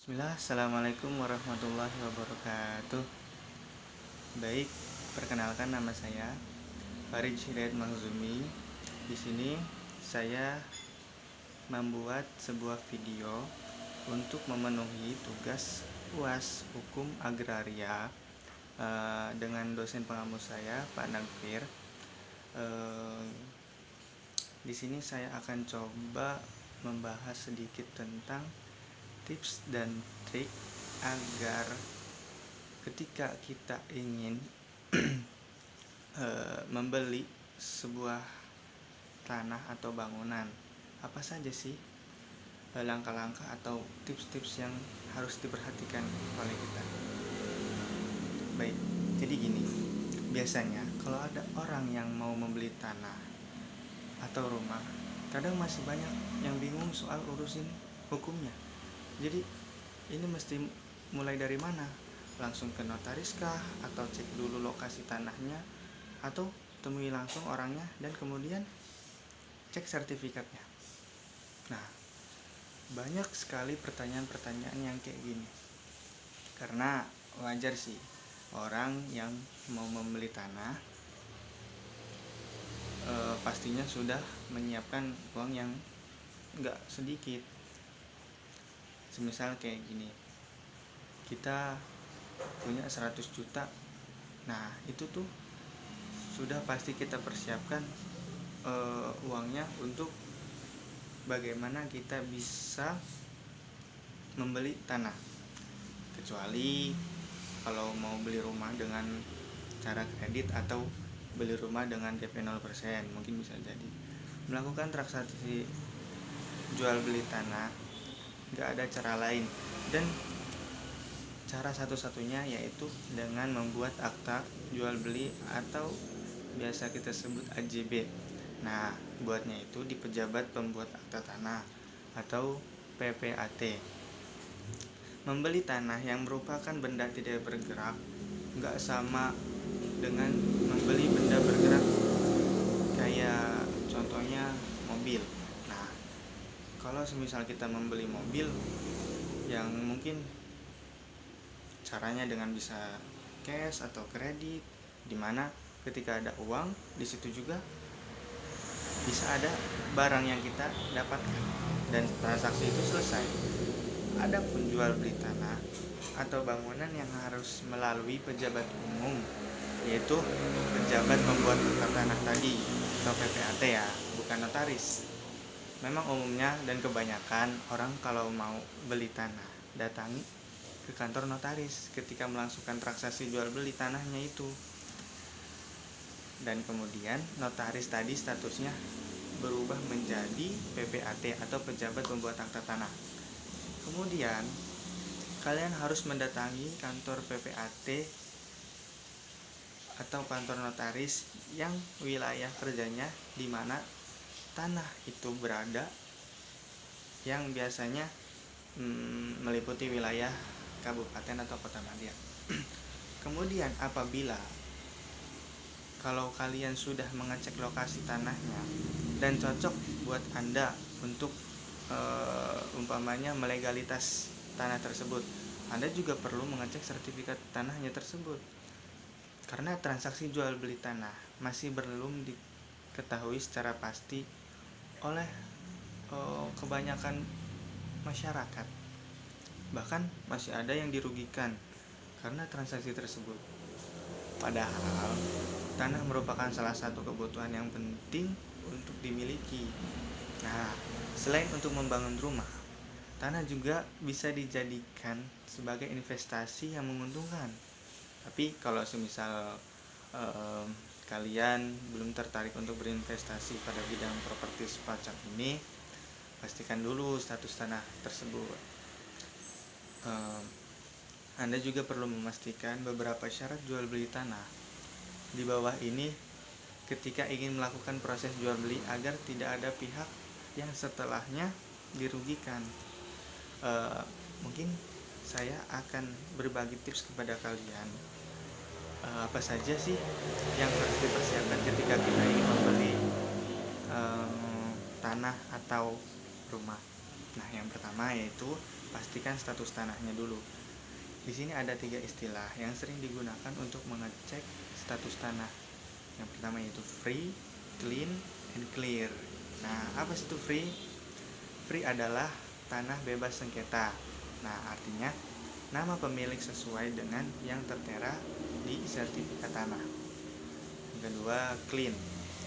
Bismillah, Assalamualaikum warahmatullahi wabarakatuh. Baik, perkenalkan nama saya Farid Hidayat Mahzumi. Di sini saya membuat sebuah video untuk memenuhi tugas UAS Hukum Agraria dengan dosen pengamus saya, Pak Nagfir. Di sini saya akan coba membahas sedikit tentang tips dan trik agar ketika kita ingin membeli sebuah tanah atau bangunan, apa saja sih langkah-langkah atau tips-tips yang harus diperhatikan oleh kita. Baik, jadi gini, biasanya kalau ada orang yang mau membeli tanah atau rumah, kadang masih banyak yang bingung soal urusin hukumnya. Jadi ini mesti mulai dari mana? Langsung ke notaris kah? Atau cek dulu lokasi tanahnya? Atau temui langsung orangnya dan kemudian cek sertifikatnya? Nah, banyak sekali pertanyaan-pertanyaan yang kayak gini. Karena wajar sih, orang yang mau membeli tanah pastinya sudah menyiapkan uang yang gak sedikit. Semisal kayak gini, kita punya 100 juta. Nah itu tuh sudah pasti kita persiapkan uangnya untuk bagaimana kita bisa membeli tanah. Kecuali kalau mau beli rumah dengan cara kredit atau beli rumah dengan DP 0%, mungkin bisa jadi melakukan transaksi jual beli tanah. Gak ada cara lain, dan cara satu-satunya yaitu dengan membuat akta jual beli atau biasa kita sebut AJB. Nah, buatnya itu di pejabat pembuat akta tanah atau PPAT. Membeli tanah yang merupakan benda tidak bergerak gak sama dengan membeli benda bergerak, kayak contohnya mobil. Kalau semisal kita membeli mobil yang mungkin caranya dengan bisa cash atau kredit, dimana ketika ada uang di situ juga bisa ada barang yang kita dapatkan dan transaksi itu selesai. Adapun jual beli tanah atau bangunan yang harus melalui pejabat umum, yaitu pejabat pembuat akta tanah tadi atau PPAT ya, bukan notaris. Memang umumnya dan kebanyakan orang kalau mau beli tanah datangi ke kantor notaris ketika melangsungkan transaksi jual beli tanahnya itu. Dan kemudian notaris tadi statusnya berubah menjadi PPAT atau pejabat pembuat akta tanah. Kemudian kalian harus mendatangi kantor PPAT atau kantor notaris yang wilayah kerjanya di mana tanah itu berada, yang biasanya meliputi wilayah kabupaten atau kota madya. Kemudian apabila kalau kalian sudah mengecek lokasi tanahnya dan cocok buat Anda untuk umpamanya melegalitas tanah tersebut, Anda juga perlu mengecek sertifikat tanahnya tersebut. Karena transaksi jual beli tanah masih belum diketahui secara pasti oleh kebanyakan masyarakat. Bahkan masih ada yang dirugikan karena transaksi tersebut. Padahal tanah merupakan salah satu kebutuhan yang penting untuk dimiliki. Nah, selain untuk membangun rumah, tanah juga bisa dijadikan sebagai investasi yang menguntungkan. Tapi kalau semisal kalian belum tertarik untuk berinvestasi pada bidang properti semacam ini, pastikan dulu status tanah tersebut. Anda juga perlu memastikan beberapa syarat jual beli tanah. Di bawah ini ketika ingin melakukan proses jual beli agar tidak ada pihak yang setelahnya dirugikan. Mungkin saya akan berbagi tips kepada kalian. Apa saja sih yang harus dipersiapkan ketika kita ingin membeli tanah atau rumah. Nah, yang pertama yaitu pastikan status tanahnya dulu. Di sini ada 3 istilah yang sering digunakan untuk mengecek status tanah. Yang pertama yaitu free, clean, and clear. Nah, apa sih itu free? Free adalah tanah bebas sengketa. Nah, artinya nama pemilik sesuai dengan yang tertera di sertifikat tanah. Yang kedua, clean.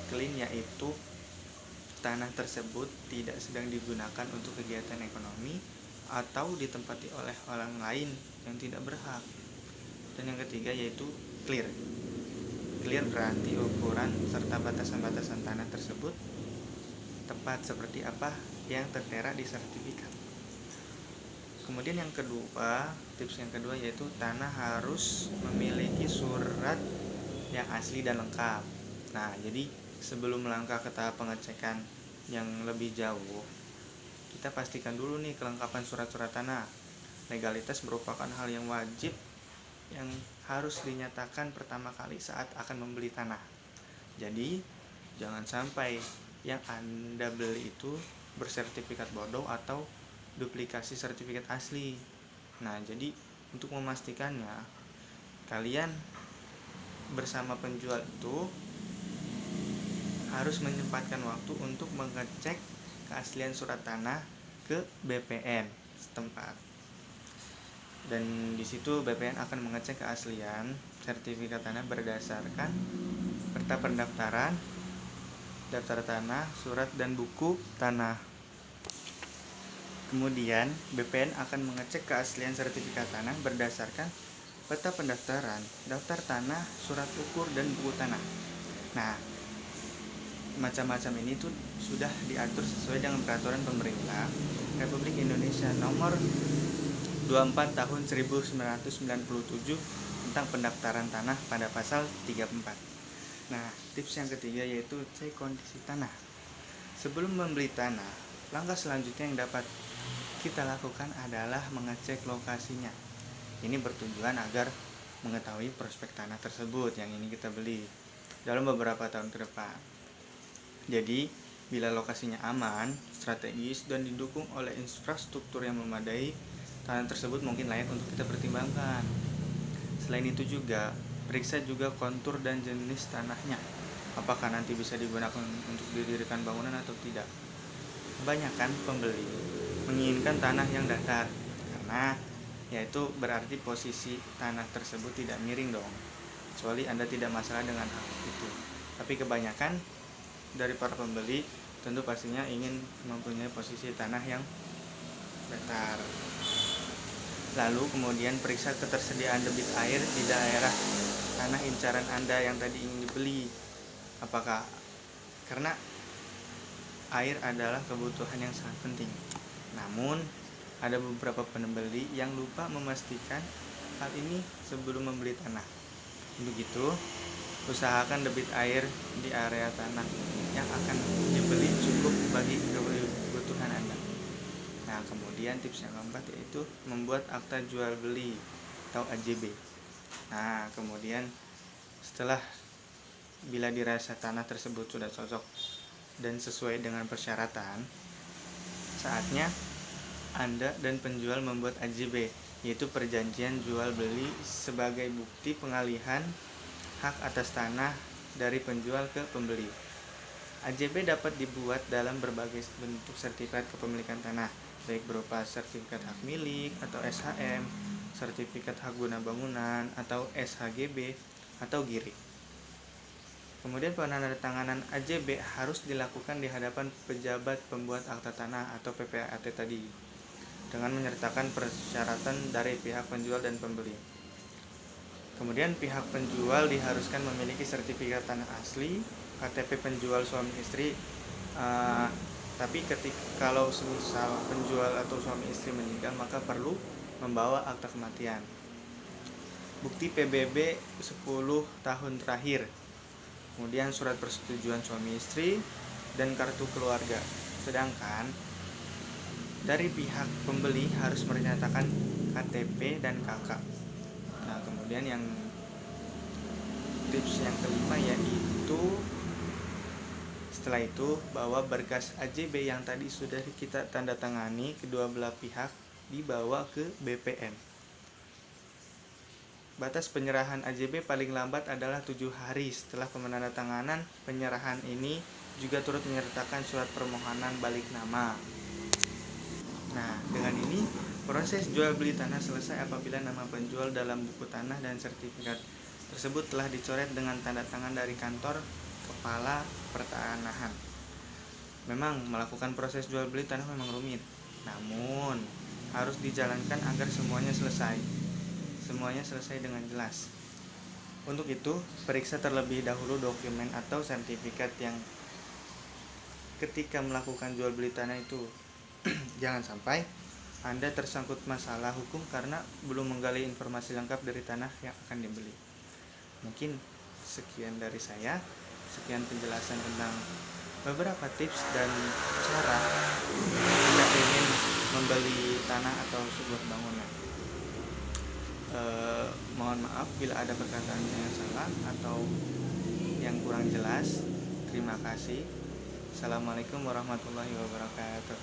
Clean yaitu tanah tersebut tidak sedang digunakan untuk kegiatan ekonomi atau ditempati oleh orang lain yang tidak berhak. Dan yang ketiga yaitu clear. Clear berarti ukuran serta batasan-batasan tanah tersebut tepat seperti apa yang tertera di sertifikat. Kemudian yang kedua, tips yang kedua yaitu tanah harus memiliki surat yang asli dan lengkap. Nah, jadi sebelum melangkah ke tahap pengecekan yang lebih jauh, kita pastikan dulu nih kelengkapan surat-surat tanah. Legalitas merupakan hal yang wajib yang harus dinyatakan pertama kali saat akan membeli tanah. Jadi, jangan sampai yang Anda beli itu bersertifikat bodong atau duplikasi sertifikat asli. Nah, jadi untuk memastikannya, kalian bersama penjual itu harus menyempatkan waktu untuk mengecek keaslian surat tanah ke BPN setempat. Dan di situ BPN akan mengecek keaslian sertifikat tanah berdasarkan peta pendaftaran, daftar tanah, surat dan buku tanah. Kemudian BPN akan mengecek keaslian sertifikat tanah berdasarkan peta pendaftaran, daftar tanah, surat ukur dan buku tanah. Nah, macam-macam ini tuh sudah diatur sesuai dengan peraturan pemerintah Republik Indonesia nomor 24 tahun 1997 tentang pendaftaran tanah pada pasal 34. Nah, tips yang ketiga yaitu cek kondisi tanah. Sebelum membeli tanah, langkah selanjutnya yang dapat kita lakukan adalah mengecek lokasinya. Ini bertujuan agar mengetahui prospek tanah tersebut yang ini kita beli dalam beberapa tahun ke depan. Jadi, bila lokasinya aman, strategis, dan didukung oleh infrastruktur yang memadai, tanah tersebut mungkin layak untuk kita pertimbangkan. Selain itu juga, periksa juga kontur dan jenis tanahnya. Apakah nanti bisa digunakan untuk didirikan bangunan atau tidak. Kebanyakan pembeli menginginkan tanah yang datar, karena yaitu berarti posisi tanah tersebut tidak miring dong. Kecuali Anda tidak masalah dengan hal itu. Tapi kebanyakan dari para pembeli tentu pastinya ingin mempunyai posisi tanah yang datar. Lalu kemudian periksa ketersediaan debit air di daerah tanah incaran Anda yang tadi ingin dibeli. Apakah karena air adalah kebutuhan yang sangat penting. Namun ada beberapa pembeli yang lupa memastikan hal ini sebelum membeli tanah. Untuk itu, usahakan debit air di area tanah yang akan dibeli cukup bagi kebutuhan Anda. Nah, kemudian tips yang keempat yaitu membuat akta jual beli atau AJB. Nah, kemudian setelah bila dirasa tanah tersebut sudah cocok dan sesuai dengan persyaratan, saatnya Anda dan penjual membuat AJB, yaitu perjanjian jual beli sebagai bukti pengalihan hak atas tanah dari penjual ke pembeli. AJB dapat dibuat dalam berbagai bentuk sertifikat kepemilikan tanah, baik berupa sertifikat hak milik atau SHM, sertifikat hak guna bangunan atau SHGB atau GIRI. Kemudian penandatanganan AJB harus dilakukan di hadapan pejabat pembuat akta tanah atau PPAT tadi, dengan menyertakan persyaratan dari pihak penjual dan pembeli. Kemudian pihak penjual diharuskan memiliki sertifikat tanah asli, KTP penjual suami istri. Tapi kalau semisal penjual atau suami istri meninggal, maka perlu membawa akta kematian, bukti PBB 10 tahun terakhir, kemudian surat persetujuan suami istri dan kartu keluarga. Sedangkan dari pihak pembeli harus menyatakan KTP dan KK. Nah, kemudian yang tips yang kelima yaitu setelah itu bawa berkas AJB yang tadi sudah kita tanda tangani kedua belah pihak dibawa ke BPN. Batas penyerahan AJB paling lambat adalah 7 hari setelah penandatanganan. Penyerahan ini juga turut menyertakan surat permohonan balik nama. Nah, dengan ini proses jual beli tanah selesai apabila nama penjual dalam buku tanah dan sertifikat tersebut telah dicoret dengan tanda tangan dari kantor kepala pertanahan. Memang melakukan proses jual beli tanah memang rumit, namun harus dijalankan agar semuanya selesai dengan jelas. Untuk itu, periksa terlebih dahulu dokumen atau sertifikat yang ketika melakukan jual beli tanah itu. Jangan sampai Anda tersangkut masalah hukum karena belum menggali informasi lengkap dari tanah yang akan dibeli. Mungkin sekian dari saya, sekian penjelasan tentang beberapa tips dan cara jika ingin membeli tanah atau sebuah bangunan. Mohon maaf bila ada perkataan yang salah atau yang kurang jelas. Terima kasih. Assalamualaikum warahmatullahi wabarakatuh.